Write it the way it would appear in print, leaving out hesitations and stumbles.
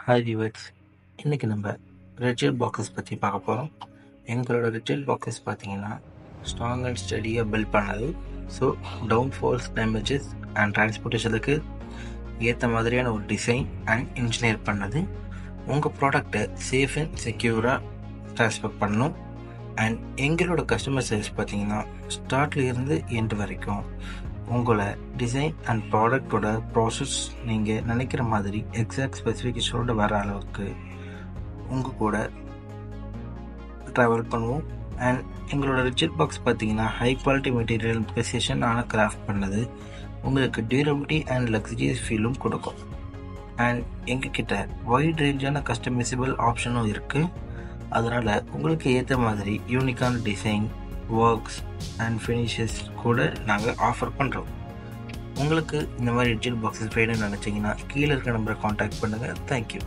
Hi viewers, இன்றைக்கி நம்ம rigid boxes பற்றி பார்க்க போகிறோம். எங்களோட ரிஜிட் பாக்ஸஸ் பார்த்தீங்கன்னா ஸ்ட்ராங் அண்ட் ஸ்டடியாக பில்ட் பண்ணது. ஸோ டவுன்ஃபால்ஸ், டேமேஜஸ் அண்ட் டிரான்ஸ்போர்ட்டேஷனுக்கு ஏற்ற மாதிரியான ஒரு டிசைன் அண்ட் இன்ஜினியர் பண்ணது. உங்கள் ப்ராடக்டை சேஃப் அண்ட் செக்யூராக ட்ரான்ஸ்போர்ட் பண்ணணும். அண்ட் எங்களோட கஸ்டமர் சர்வீஸ் பார்த்தீங்கன்னா ஸ்டார்ட்லேருந்து எண்டு வரைக்கும் உங்களை டிசைன் அண்ட் ப்ராடக்டோட ப்ராசஸ் நீங்கள் நினைக்கிற மாதிரி எக்ஸாக்ட் ஸ்பெசிஃபிகேஷனோட வர அளவுக்கு உங்கள் கூட ட்ராவல் பண்ணுவோம். அண்ட் எங்களோட ரிஜிட் பாக்ஸ் பார்த்தீங்கன்னா ஹை குவாலிட்டி மெட்டீரியல் ப்ரெசிஷனான கிராஃப்ட் பண்ணது உங்களுக்கு டியூரபிலிட்டி அண்ட் லக்ஸரியஸ் ஃபீலும் கொடுக்கும். அண்ட் எங்ககிட்ட வைட் ரேஞ்சான கஸ்டமைசபிள் ஆப்ஷனும் இருக்குது. அதனால் உங்களுக்கு ஏற்ற மாதிரி யூனிக்கான டிசைன், ஒர்க்ஸ் அண்ட் ஃபினிஷஸ் கூட நாங்கள் ஆஃபர் பண்ணுறோம். உங்களுக்கு இந்த மாதிரி ரிஜிட் பாக்ஸஸ் வேணும்னு நினச்சிங்கன்னா கீழே இருக்க நம்பரை காண்டாக்ட் பண்ணுங்கள். தேங்க்யூ.